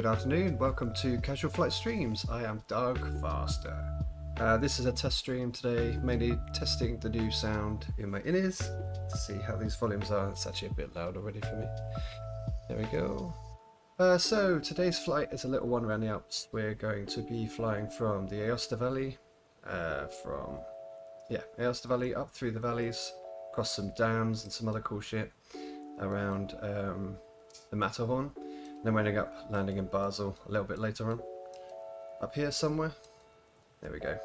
Good afternoon, welcome to Casual Flight Streams. I am Doug Faster. This is a test stream today, mainly testing the new sound in my in-ears to see how these volumes are. It's actually a bit loud already for me. There we go. So today's flight is a little one around the Alps. We're going to be flying from the Aosta Valley, Aosta Valley up through the valleys, across some dams and some other cool shit around the Matterhorn. Then we're ending up landing in Basel a little bit later on. Up here somewhere. There we go.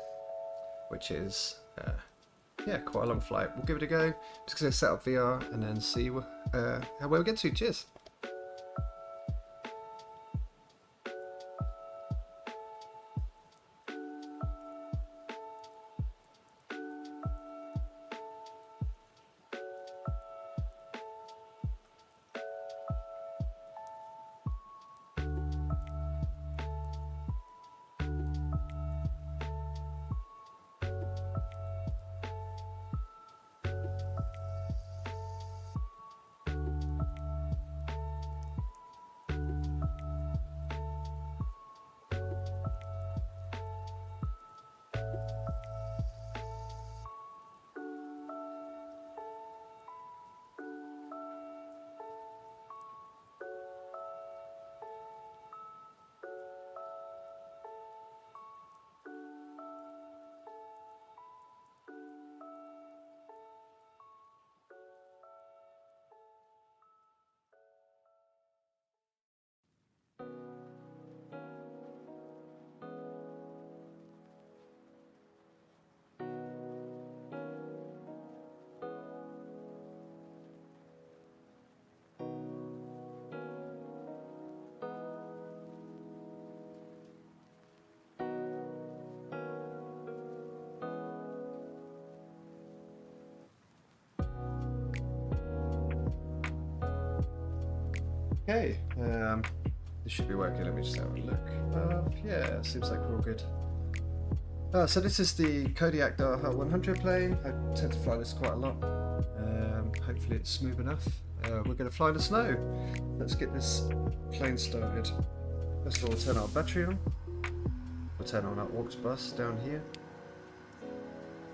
Which is, quite a long flight. We'll give it a go. Just going to set up VR and then see where we get to. Cheers. Okay, this should be working. Let me just have a look. Yeah, seems like we're all good. So this is the Kodiak Daha 100 plane. I tend to fly this quite a lot. Hopefully it's smooth enough. We're going to fly in the snow. Let's get this plane started. First of all, we'll turn our battery on. We'll turn on our aux bus down here.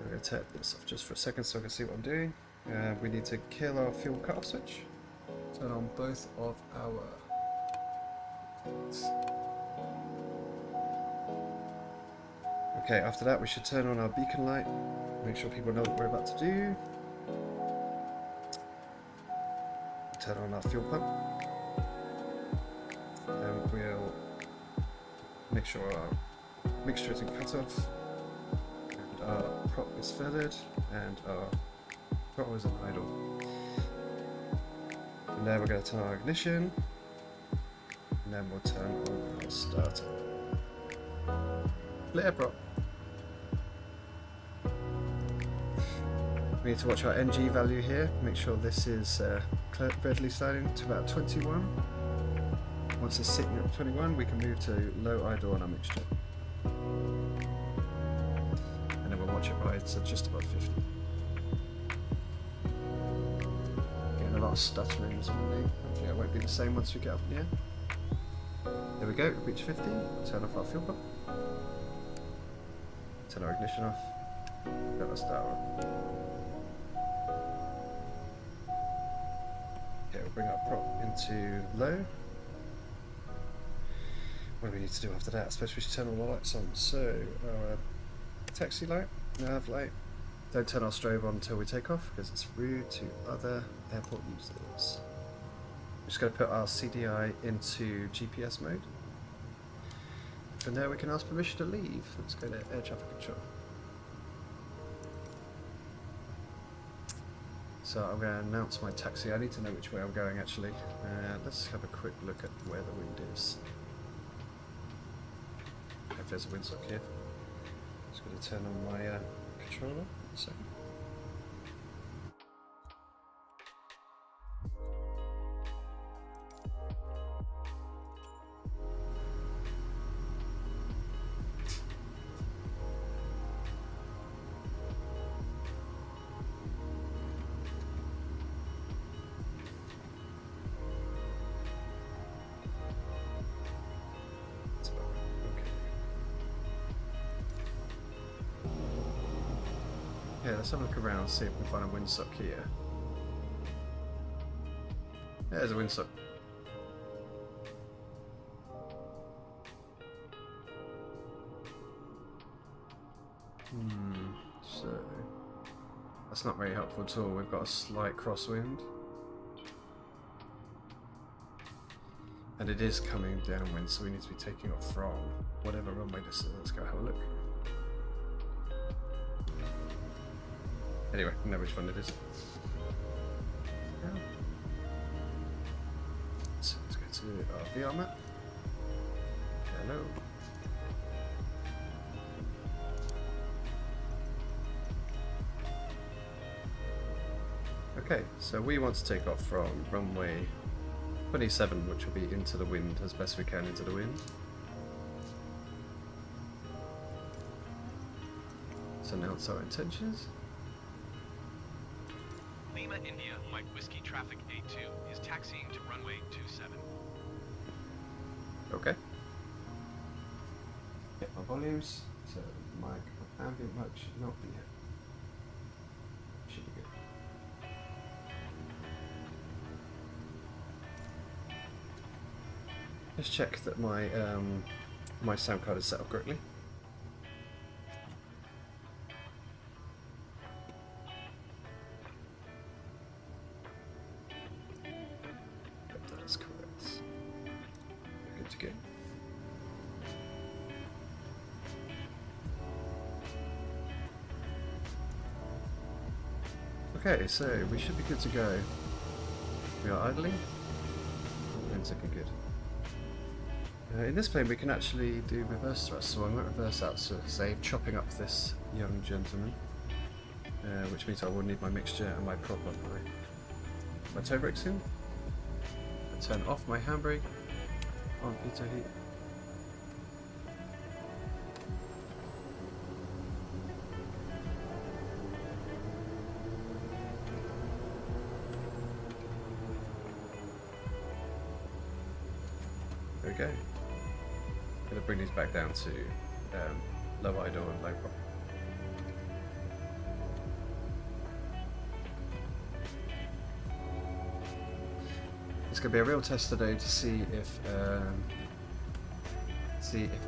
I'm going to turn this off just for a second so I can see what I'm doing. We need to kill our fuel cutoff switch. Turn on both of our lights. Okay, after that we should turn on our beacon light, make sure people know what we're about to do. Turn on our fuel pump. Then we'll make sure our mixture isn't cut off, and our prop is feathered, and our throttle is an idle. And then we're going to turn on our ignition, and then we'll turn on our starter. Flare prop. We need to watch our NG value here, make sure this is readily sliding to about 21. Once it's sitting at 21, we can move to low idle on our mixture. And then we'll watch it ride to just above 50. A lot of stuttering this morning. Hopefully it won't be the same once we get up in the air. There we go, reach 50, turn off our fuel pump. Turn our ignition off. Got our starter on. Okay, we'll bring our prop into low. What do we need to do after that? I suppose we should turn all the lights on. So, our taxi light, nav light. Don't turn our strobe on until we take off because it's rude to other airport users. I'm just going to put our CDI into GPS mode. From there we can ask permission to leave. Let's go to air traffic control. So I'm going to announce my taxi. I need to know which way I'm going actually. Let's have a quick look at where the wind is. If there's a windsock here. Just going to turn on my controller. So. Okay, let's have a look around, see if we can find a windsock here. There's a windsock. So that's not very helpful at all. We've got a slight crosswind. And it is coming downwind, so we need to be taking off from whatever runway this is. Let's go have a look. Anyway, I know which one it is. So let's go to our VR map. Hello. Okay, so we want to take off from runway 27, which will be into the wind as best we can into the wind. So announce our intentions. Lima India Mike Whiskey Traffic A2 is taxiing to runway 27. Okay. Get my volumes, so my ambient mic should not be here. Should be good. Let's check that my my sound card is set up correctly. That's correct. Good to go. Okay, so we should be good to go. We are idling. Wind's looking good. In this plane we can actually do reverse thrust, so I won't reverse out, so save chopping up this young gentleman, which means I will need my mixture and my prop on my toe brake soon. I turn off my handbrake on pitot heat. There we go. Going to bring these back down to low idle and low prop. It's going to be a real test today to see if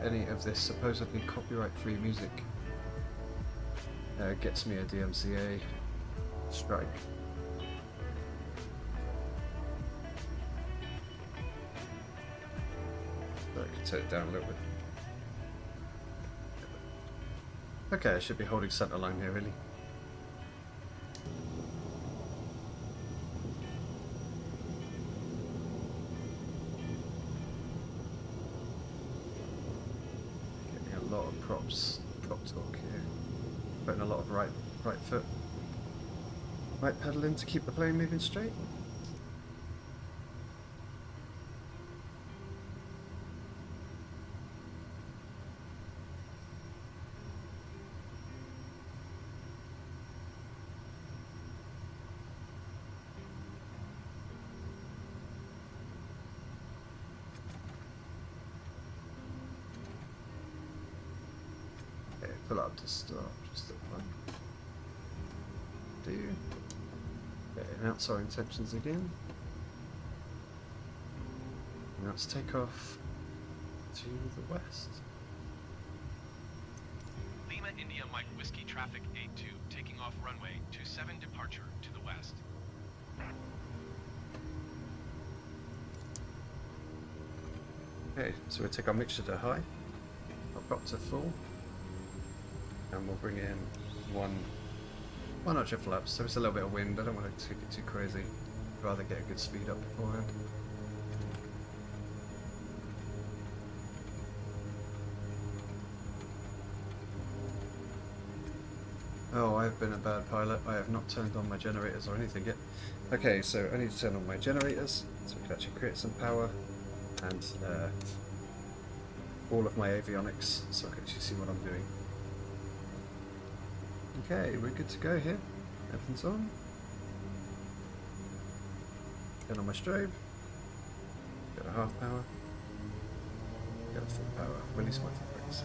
any of this supposedly copyright-free music gets me a DMCA strike. I can turn it down a little bit. Okay, I should be holding center line here, really. Getting a lot of prop torque here. Putting a lot of right foot, right pedal in to keep the plane moving straight. Pull up to start, just at one. Announce our intentions again. And let's take off to the west. Lima India Mike Whiskey Traffic A2 taking off runway 27 departure to the west. Okay, so we'll take our mixture to high, our prop to full. And we'll bring in one notch of flaps, so it's a little bit of wind. I don't want to take it too crazy. I'd rather get a good speed up beforehand. Oh, I've been a bad pilot. I have not turned on my generators or anything yet. Okay, so I need to turn on my generators so we can actually create some power and all of my avionics so I can actually see what I'm doing. Okay, we're good to go here. Everything's on. Turn on my strobe. Got a half power. Got a full power. Release my foot brakes.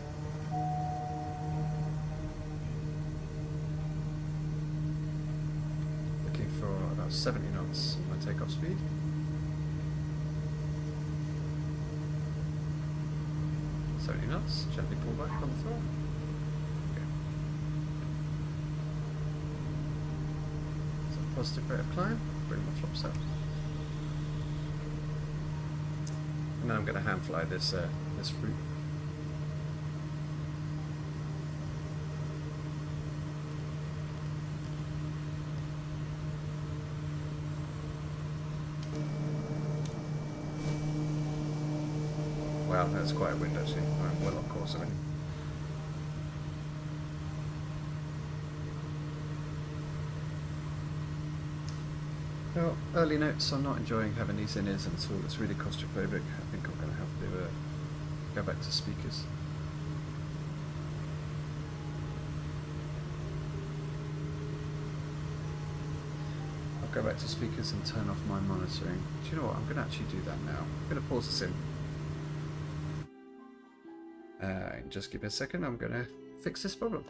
70 knots my takeoff speed. Knots, gently pull back on the throttle. Okay. So positive rate of climb, pretty much upset. And then I'm going to hand fly this this route. Wow, that's quite a wind actually. I'm well off course already. Well, early notes, I'm not enjoying having these in-ears at all. It's really claustrophobic. I think I'm going to have to go back to speakers. I'll go back to speakers and turn off my monitoring. Do you know what? I'm going to actually do that now. I'm going to pause this in. Just give me a second, I'm going to fix this problem.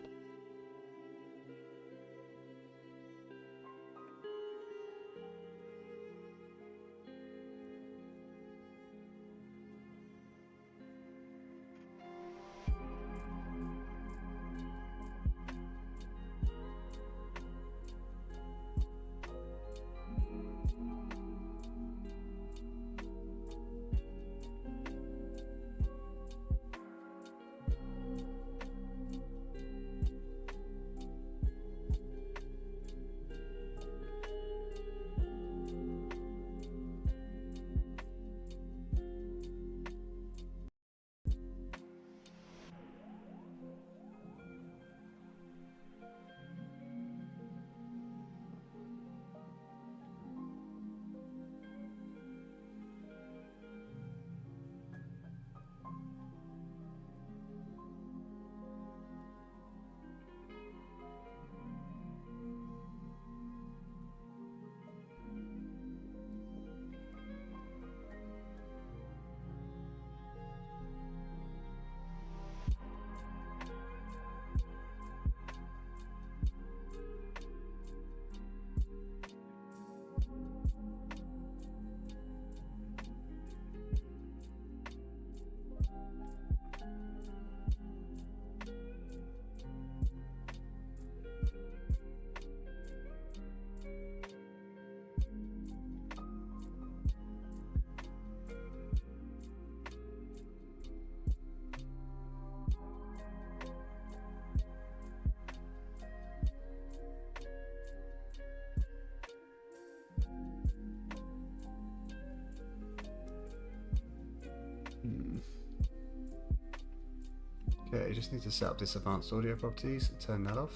Okay, you just need to set up this advanced audio properties and turn that off.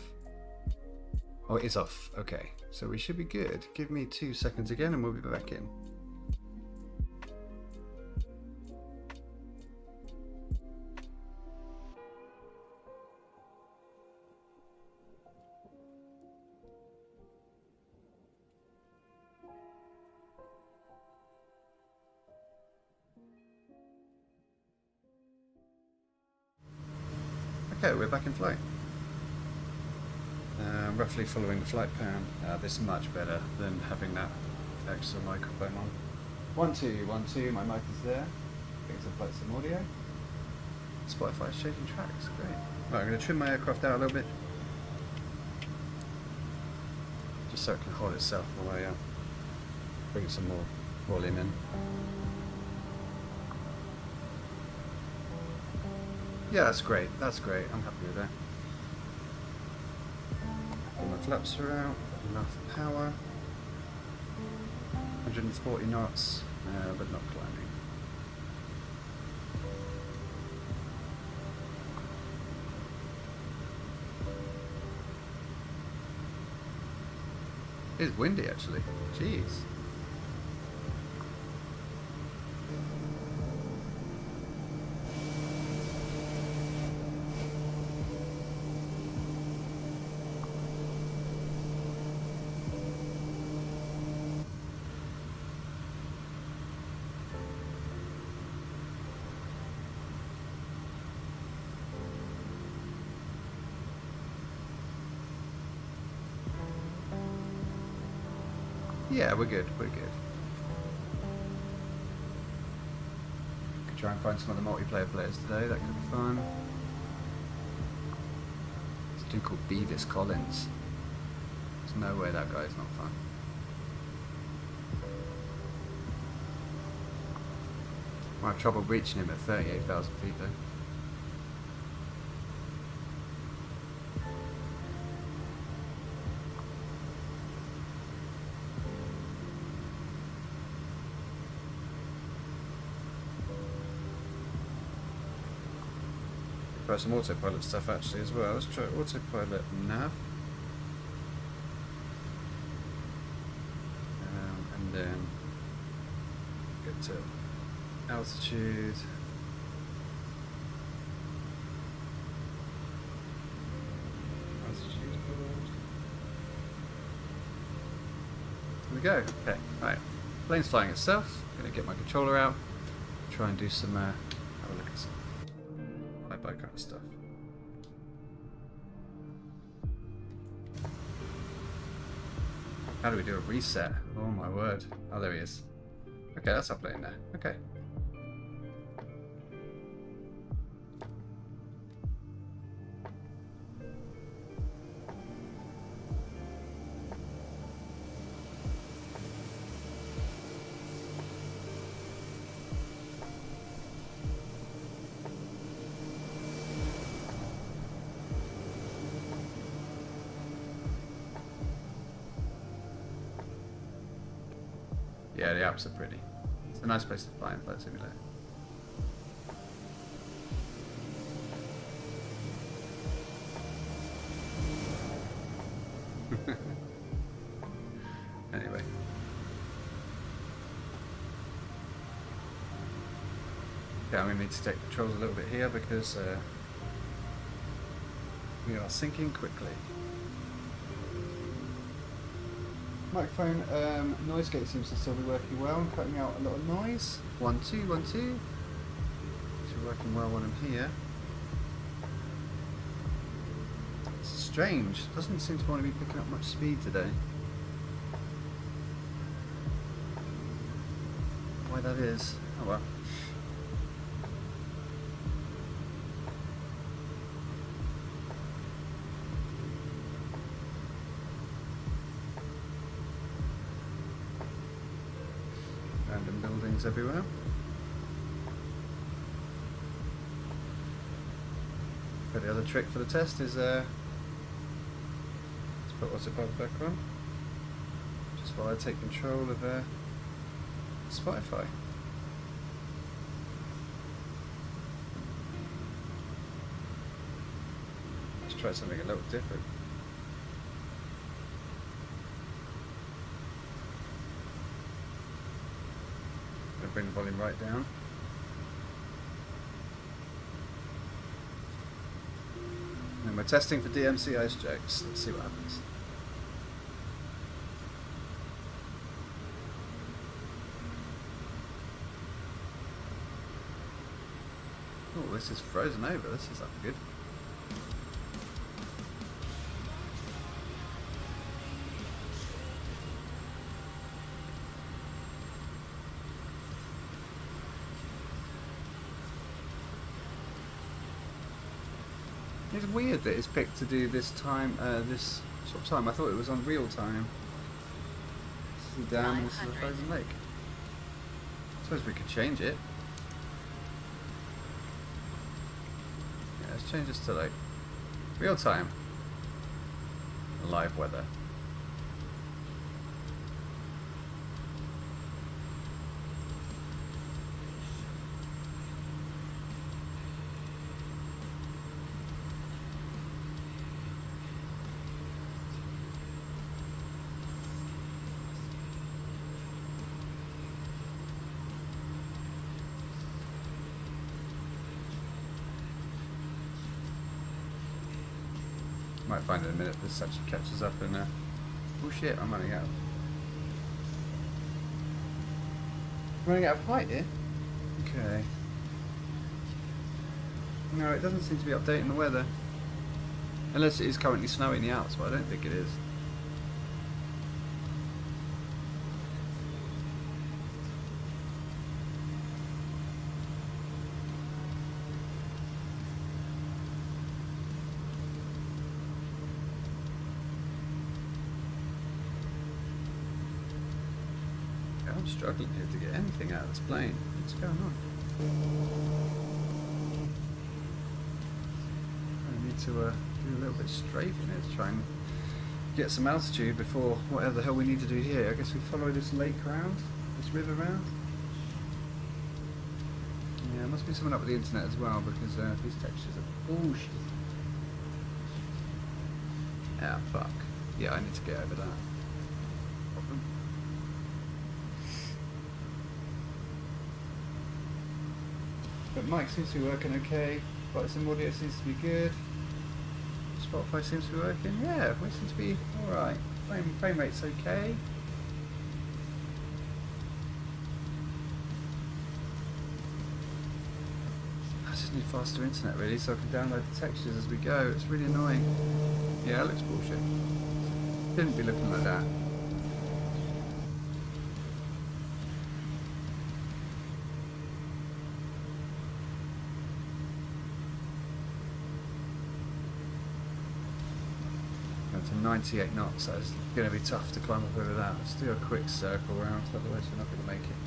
Oh, it is off. Okay, so we should be good. Give me 2 seconds again and we'll be back in. Okay, we're back in flight. Roughly following the flight plan. This is much better than having that extra microphone on. 1 2 1 2. My mic is there. Getting some flight sim audio. Spotify is changing tracks. Great. Right, I'm going to trim my aircraft out a little bit, just so it can hold itself while I bring some more volume in. Yeah, that's great. That's great. I'm happy with that. All my flaps are out. Enough power. 140 knots, but not climbing. It's windy actually. Jeez. Yeah, we're good. We're good. Could try and find some other multiplayer players today. That could be fun. There's a dude called Beavis Collins. There's no way that guy's not fun. I have trouble reaching him at 38,000 feet though. Try some autopilot stuff actually as well. Let's try autopilot nav. And then get to altitude. There we go. Okay, right. Plane's flying itself. I'm gonna get my controller out. Try and do some have a look at some flyby kind of stuff. How do we do a reset? Oh my word. Oh, there he is. Okay, that's our plane there. Okay. Yeah, the Alps are pretty. It's a nice place to fly in Flight Simulator. Anyway. Yeah, I'm going to need to take controls a little bit here because we are sinking quickly. Microphone noise gate seems to still be working well. I'm cutting out a lot of noise. 1, 2, 1, 2. It's working well when I'm here. It's strange. It doesn't seem to want to be picking up much speed today. Why that is? Oh well. Random buildings everywhere. But the other trick for the test is let's put autopilot back on. Just while I take control of Spotify. Let's try something a little different. Bring the volume right down. And we're testing for DMC ice jacks. Let's see what happens. Oh, this is frozen over. This is up good. It's weird that it's picked to do this time, this sort of time. I thought it was on real time. This is a dam and this is a frozen lake. I suppose we could change it. Yeah, let's change this to like real time. Live weather. Might find in a minute this actually catches up and oh shit, I'm running out. Running out of height here? Okay. No, it doesn't seem to be updating the weather. Unless it is currently snowing in the Alps, but I don't think it is. I'm struggling here to get anything out of this plane. What's going on? I need to do a little bit strafing here to try and get some altitude before whatever the hell we need to do here. I guess we follow this lake round, this river round. Yeah, there must be something up with the internet as well because these textures are bullshit. Ah, fuck. Yeah, I need to get over that problem. But mic seems to be working okay. Sim audio seems to be good. Spotify seems to be working. Yeah, we seem to be alright. Frame rate's okay. I just need faster internet really so I can download the textures as we go. It's really annoying. Yeah, it looks bullshit. Didn't be looking like that. Going to 98 knots, so it's going to be tough to climb up over that. Let's do a quick circle round, otherwise we're not going to make it.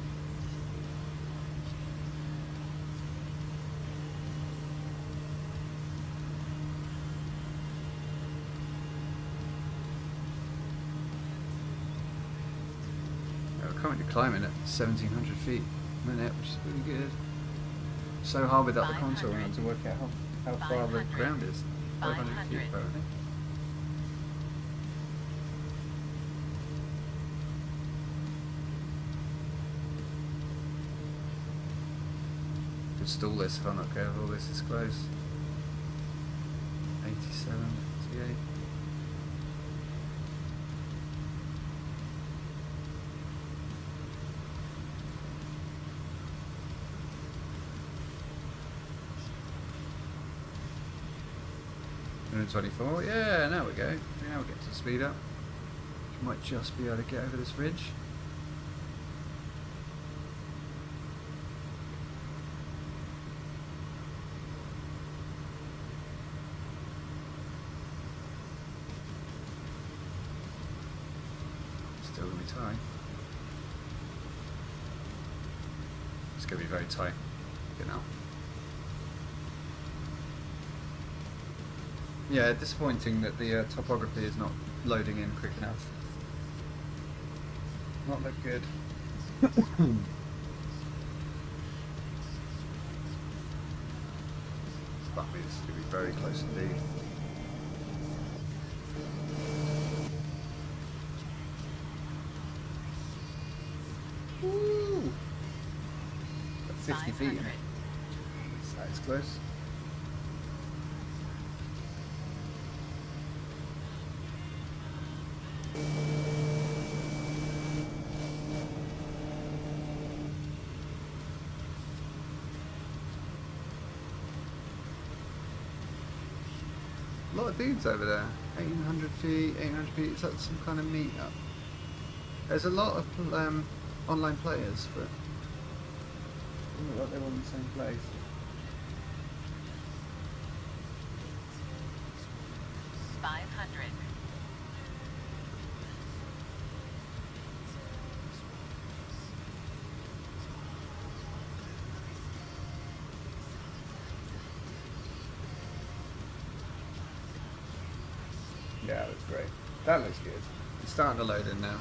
We're currently climbing at 1700 feet a minute, which is really good. So hard without the contour around to work out how far the ground is. 500 feet apparently. Could stall this if I'm not careful, this is close. 87, 88. $124, yeah, now we go. Now we get to speed up. We might just be able to get over this ridge. Still gonna be tight. It's gonna be very tight. Get out. Yeah, disappointing that the topography is not loading in quick enough. Not that good. Fuck me, this is going to be very close indeed. Woo! Got 50 feet in it. That's close. A lot of dudes over there. 1800 feet, 800 feet. Is that some kind of meet-up? There's a lot of online players, but it doesn't look like they're all in the same place. Yeah, that looks great. That looks good. It's starting to load in now.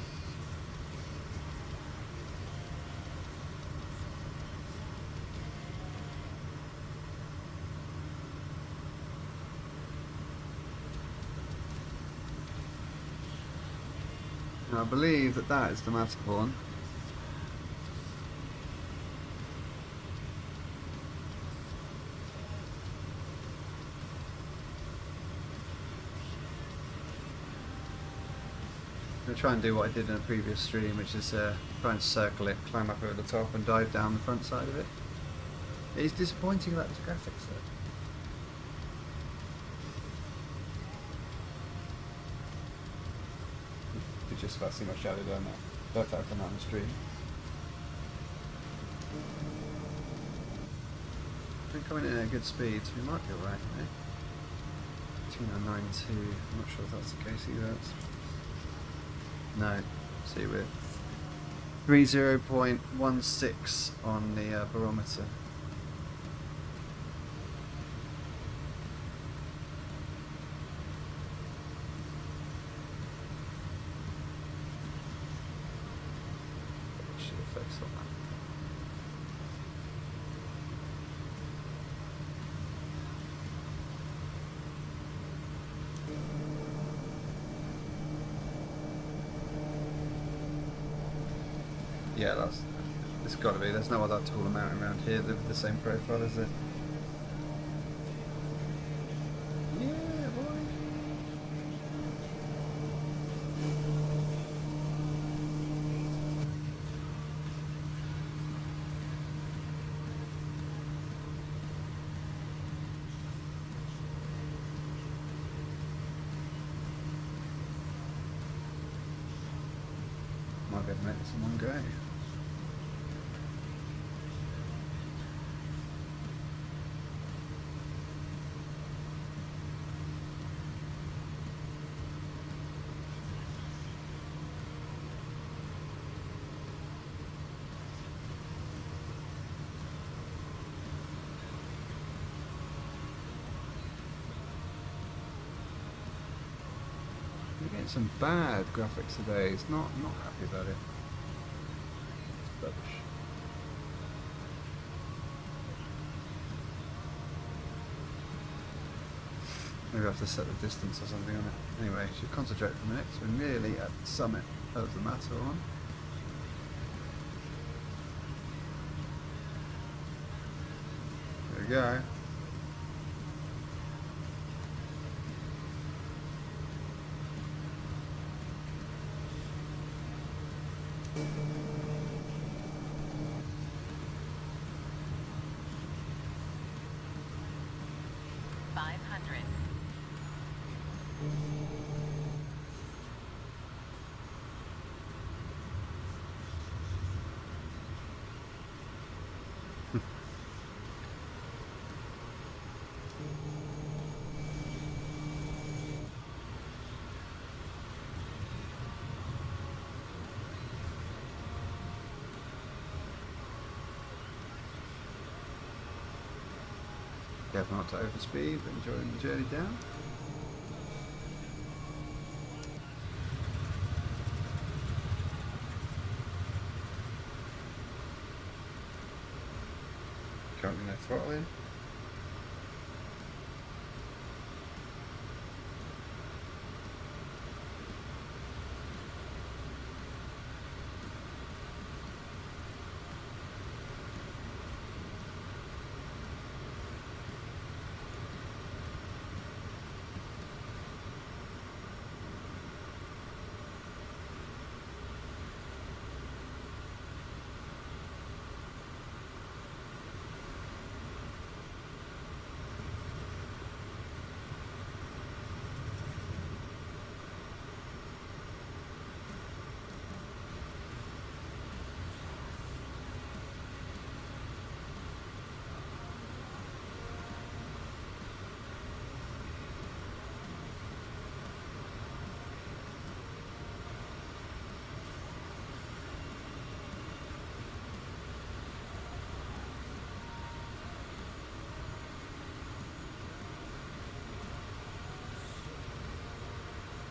Now, I believe that is the Matterhorn. I'm going to try and do what I did in a previous stream, which is try and circle it, climb up over the top and dive down the front side of it. It's disappointing about this graphics though. You could just about see my shadow down there. Both out come out on the stream. I think coming in at a good speed, so we might be alright, eh? 2992, I'm not sure if that's the case either. No, see with 30.16 on the barometer. Should focus on that. Yeah, it's got to be. There's no other taller mountain around here with the same profile, is there? Yeah, boy. Might be able to make this in one go. We're getting some bad graphics today. It's not happy about it. It's rubbish. Maybe I have to set the distance or something on it. Anyway, should concentrate for a minute. So we're nearly at the summit of the Matterhorn. There we go. Careful not to overspeed, but enjoying the journey down. Currently no throttle in.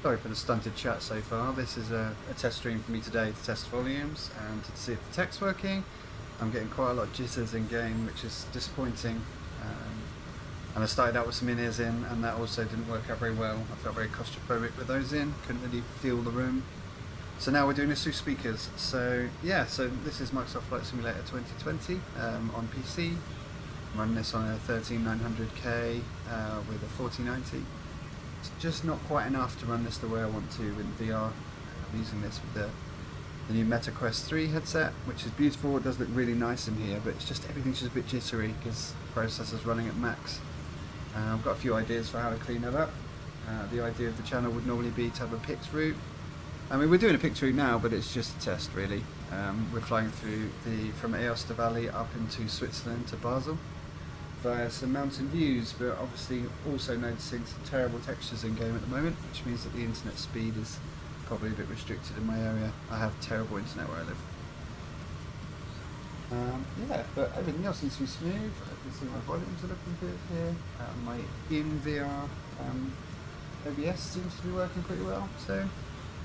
Sorry for the stunted chat so far. This is a test stream for me today to test volumes and to see if the tech's working. I'm getting quite a lot of jitters in game, which is disappointing. And I started out with some in-ears in, and that also didn't work out very well. I felt very claustrophobic with those in, couldn't really feel the room. So now we're doing this through speakers. So yeah, so this is Microsoft Flight Simulator 2020 on PC. I'm running this on a 13900K with a 4090. It's just not quite enough to run this the way I want to in VR. I'm using this with the new Meta Quest 3 headset, which is beautiful. It does look really nice in here, but it's just everything's just a bit jittery because the processor's running at max. I've got a few ideas for how to clean that up. The idea of the channel would normally be to have a picked route. I mean, we're doing a picked route now, but it's just a test really. We're flying through from Aosta Valley up into Switzerland to Basel via some mountain views, but obviously also noticing some terrible textures in game at the moment, which means that the internet speed is probably a bit restricted in my area. I have terrible internet where I live. Yeah, but everything else seems to be smooth. I can see my volumes are looking good here. My in-VR OBS seems to be working pretty well, so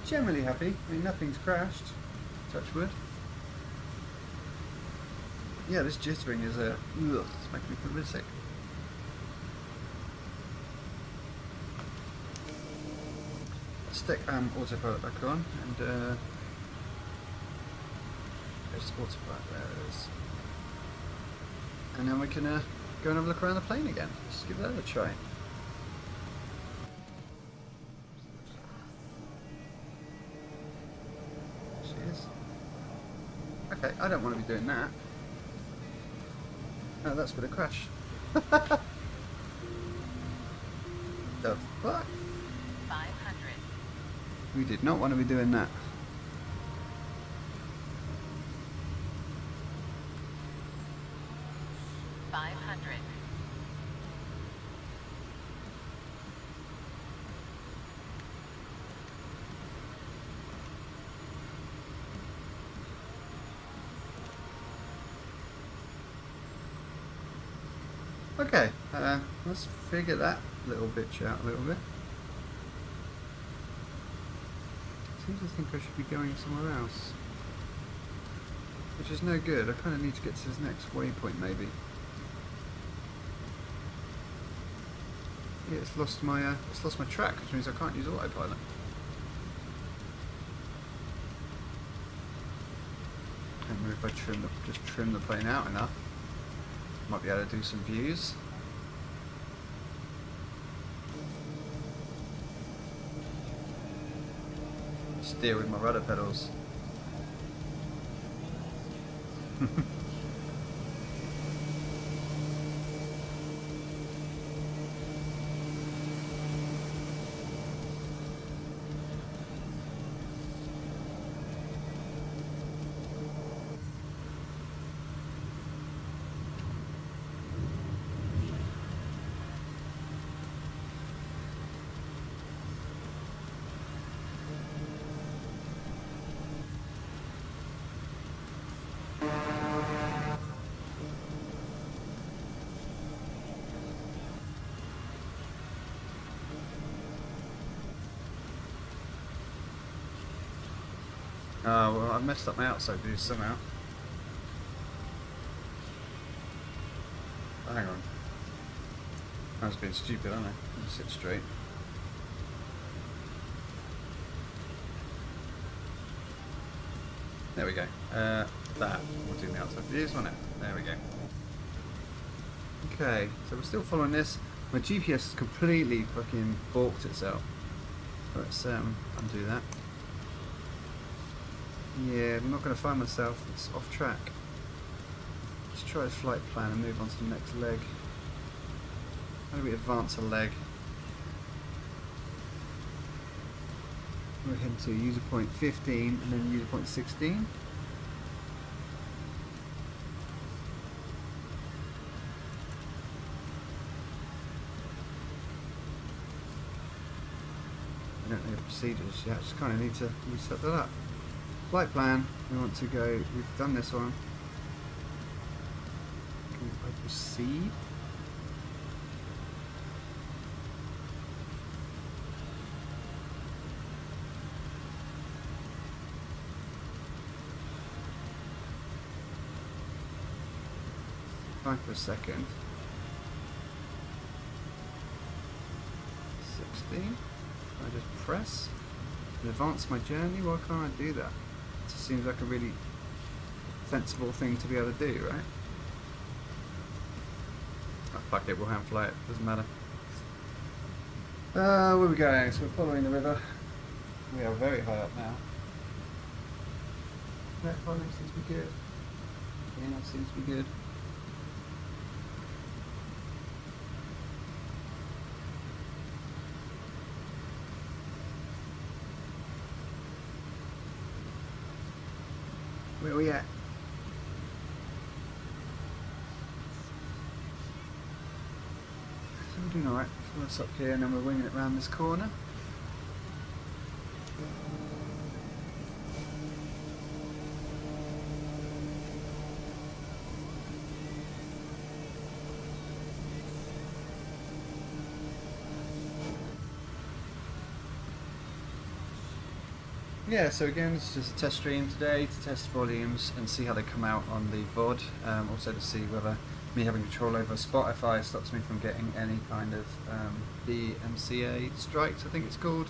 generally happy. I mean, nothing's crashed, touch wood. Yeah, this jittering is it's making me feel a bit sick. Stick autopilot back on and there's autopilot, there it is. And then we can go and have a look around the plane again. Just give that a try. She is. Okay, I don't want to be doing that. Oh, that's gonna crash. The fuck? 500. We did not want to be doing that. Okay, let's figure that little bitch out a little bit. Seems to think I should be going somewhere else, which is no good. I kind of need to get to this next waypoint maybe. Yeah, it's lost my track, which means I can't use autopilot. And maybe if I just trim the plane out enough, might be able to do some views. Steer with my rudder pedals. Oh, well, I messed up my outside view somehow. Oh, hang on. I was being stupid, aren't I? Just sit straight. There we go. That will do the outside views, won't it? There we go. Okay, so we're still following this. My GPS has completely fucking balked itself. Let's undo that. Yeah, I'm not going to find myself. It's off track. Let's try a flight plan and move on to the next leg. How do we advance a leg? We're heading to user point 15 and then user point 16. I don't know the procedures yet, I just kind of need to reset that up. Flight plan, we want to go, we've done this one. Can I proceed? Fine for a second. 16. I just press and advance my journey. Why can't I do that? It just seems like a really sensible thing to be able to do, right? Oh, fuck it, we'll hand fly it. Doesn't matter. Where are we going? So we're following the river. We are very high up now. That volume seems to be good. Yeah, that seems to be good. Where are we at? So we're doing alright. So that's up here and then we're winging it around this corner. Yeah, so again, it's just a test stream today to test volumes and see how they come out on the VOD. Also to see whether me having control over Spotify stops me from getting any kind of DMCA strikes, I think it's called.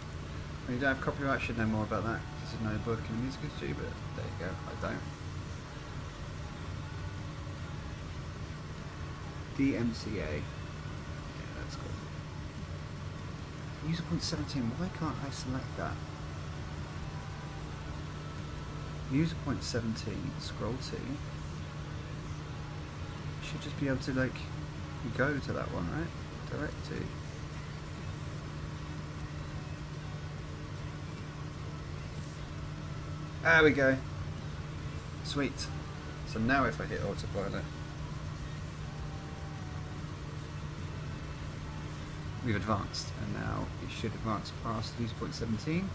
When you don't have copyright, I should know more about that. This is no book in the music industry, but there you go, I don't. DMCA. Yeah, that's cool. User point 17, why can't I select that? User point 17, scroll to. Should just be able to like go to that one, right? Direct to. There we go. Sweet. So now if I hit autopilot, we've advanced, and now it should advance past user point 17.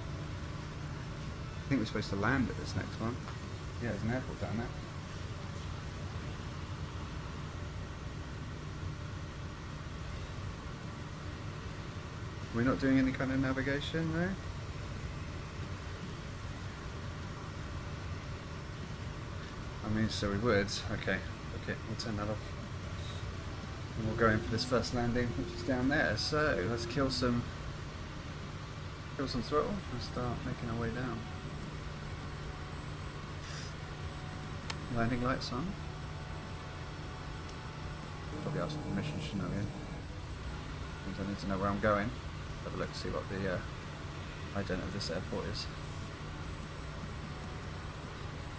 I think we're supposed to land at this next one. Yeah, there's an airport down there. We're not doing any kind of navigation, no? I mean, so we would. Okay, we'll turn that off. And we'll go in for this first landing, which is down there. So let's kill some throttle and start making our way down. Landing lights on. Probably ask for permission, shouldn't I? Means I need to know where I'm going. Have a look, see what the ident of this airport is.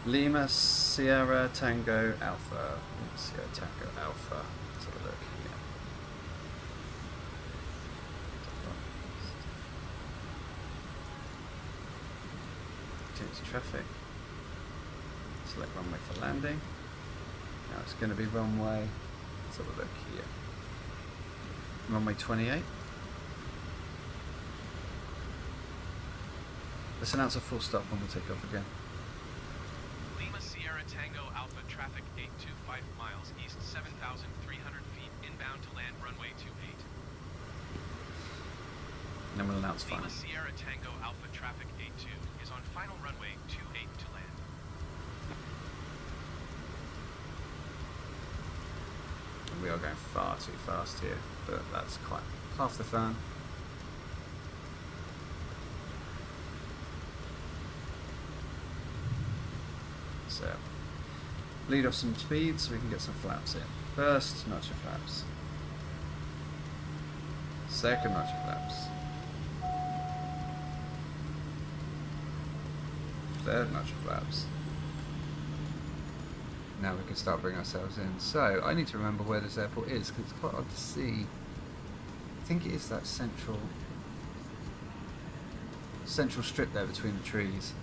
Lima Sierra Tango Alpha. Lima Sierra Tango Alpha. Let's have a look. Yeah. Change traffic. Select runway for landing. Now it's going to be runway. Let's have a look here. Runway 28. Let's announce a full stop and we'll take off again. Lima Sierra Tango Alpha traffic 825 miles east 7,300 feet inbound to land runway 28. And then we'll announce final. Lima Sierra Tango Alpha traffic 82 is on final runway 28 to land. And we are going far too fast here, but that's quite half the fun. So, lead off some speed so we can get some flaps in. First notch of flaps. Second notch of flaps. Third notch of flaps. Now we can start bringing ourselves in. So, I need to remember where this airport is because it's quite hard to see. I think it is that central strip there between the trees.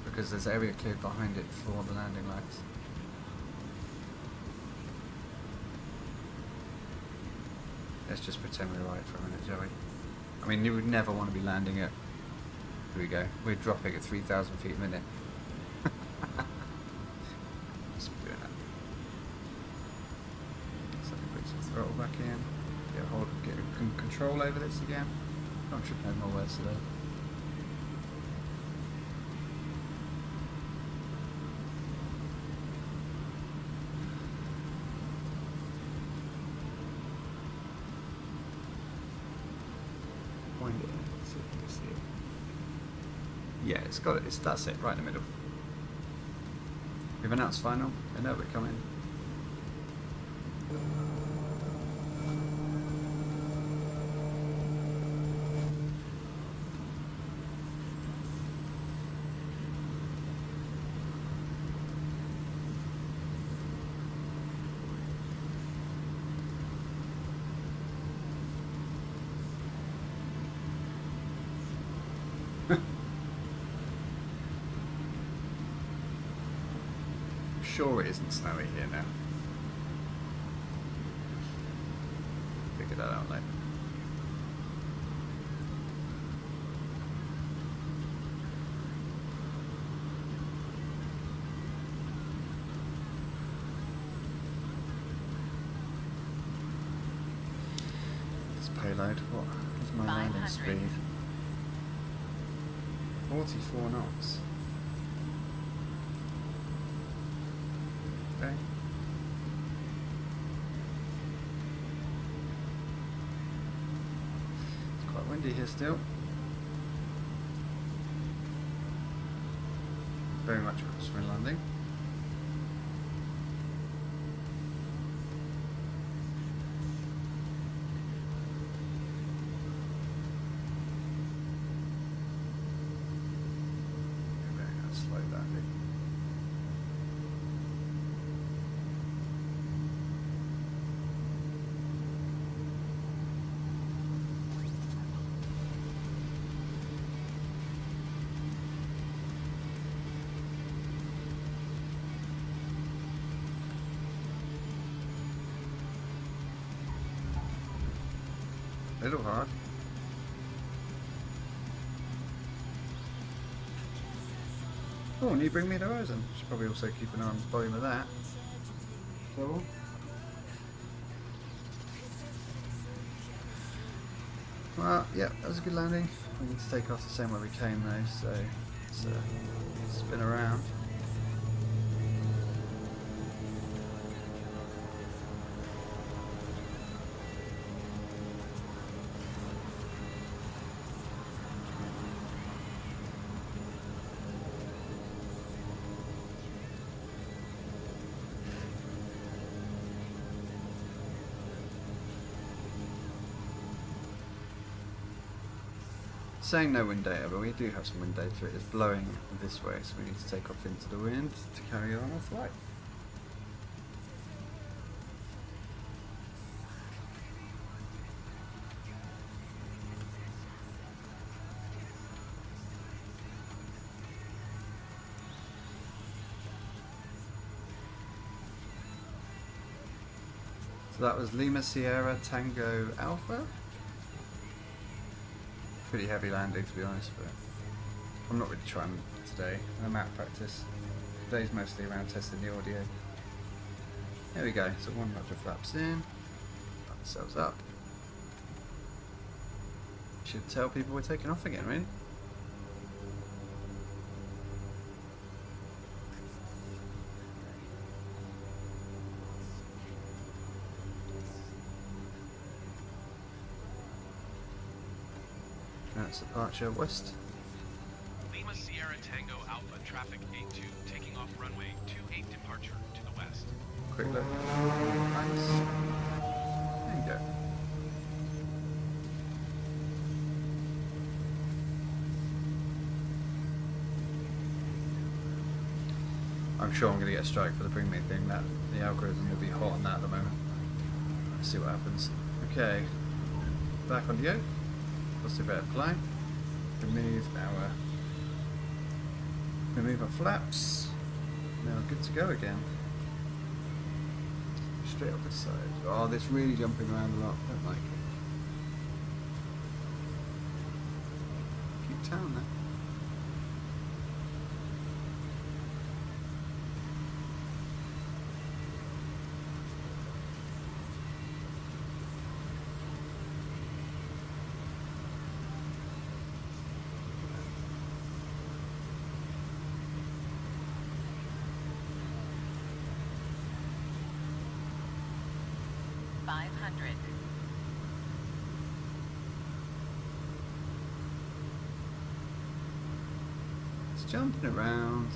Because there's area cleared behind it for the landing lights. Let's just pretend we're right for a minute, shall we? I mean, you would never want to be landing at... Here we go. We're dropping at 3,000 feet a minute. Let's be doing that. So we put some throttle back in. Get control over this again. Don't trip over my words today. Yeah, it's got it. That's it, right in the middle. We've announced final. They know we're coming. Sure it isn't snowy here now. Figure that out later. This payload, what is my landing 500. speed? 44 knots. Okay. It's quite windy here still. Very much a crosswind landing. Slow landing. A little hard. Oh, and you bring me the horizon. Should probably also keep an eye on the volume of that. So, well, yeah, that was a good landing. We need to take off the same way we came though, so let's spin around. Saying no wind data, but we do have some wind data. It is blowing this way, so we need to take off into the wind to carry on our flight. So that was Lima Sierra Tango Alpha. Pretty heavy landing to be honest, but I'm not really trying today. I'm out of practice. Today's mostly around testing the audio. There we go, so 100 flaps in, put ourselves up. Should tell people we're taking off again, really. That's departure west. Lima Sierra Tango Alpha traffic 82 taking off runway 28 departure to the west. Quick look. Thanks. There you go. I'm sure I'm going to get a strike for the bring me thing. That the algorithm will be hot on that at the moment. Let's see what happens. Okay, back on the yoke. Positive rate of climb. Remove our flaps. Now we're good to go again. Straight up this side. Oh, this really jumping around a lot. Don't like it. Keep town there. Jumping around.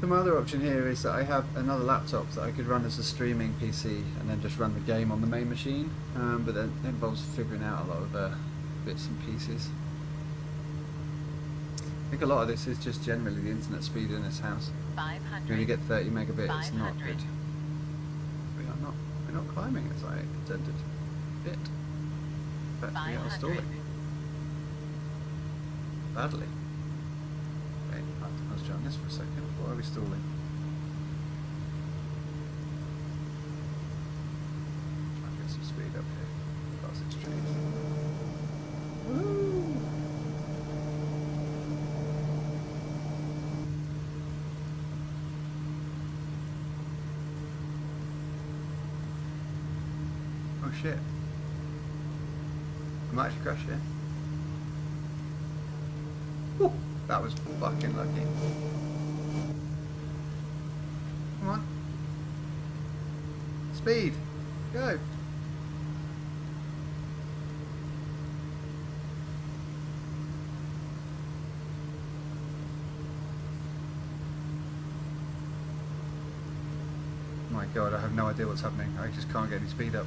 The other option here is that I have another laptop that I could run as a streaming PC and then just run the game on the main machine, but then it involves figuring out a lot of bits and pieces. I think a lot of this is just generally the internet speed in this house. 500. When you get 30 megabit, it's not 500. good. We're not climbing as I intended. Bit. In fact, we are 500. stalling. Badly. Okay, let's try on this for a second. Why are we stalling? Try and get some speed up here. Past its trees. Woo! Oh shit. I might actually crash here. Whew, that was fucking lucky. Come on. Speed. Go. My god, I have no idea what's happening. I just can't get any speed up.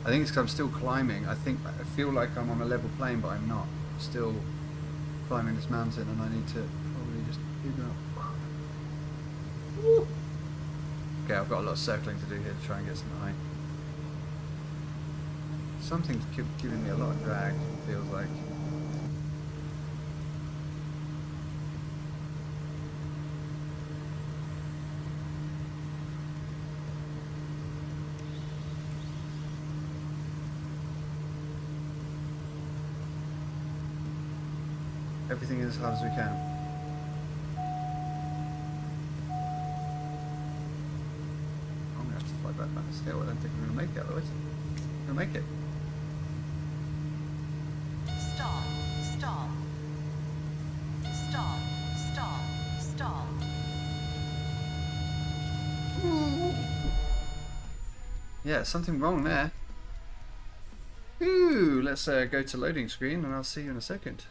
I think it's because I'm still climbing. I feel like I'm on a level plane, but I'm not. I'm still climbing this mountain, and I need to probably just do that. Woo. Okay, I've got a lot of circling to do here to try and get some height. Something's giving me a lot of drag, it feels like. Everything as hard as we can. I'm gonna have to fly back this hill. I don't think I'm gonna make it otherwise. I'm gonna make it. Stop, stop. Stop, stop, stop. Yeah, something wrong there. Ooh, let's go to loading screen and I'll see you in a second.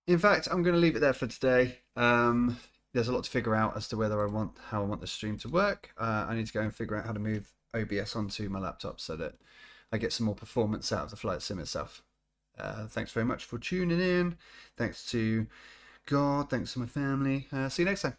In fact, I'm going to leave it there for today. There's a lot to figure out as to how I want the stream to work. I need to go and figure out how to move OBS onto my laptop so that I get some more performance out of the flight sim itself. Thanks very much for tuning in. Thanks to God. Thanks to my family. See you next time.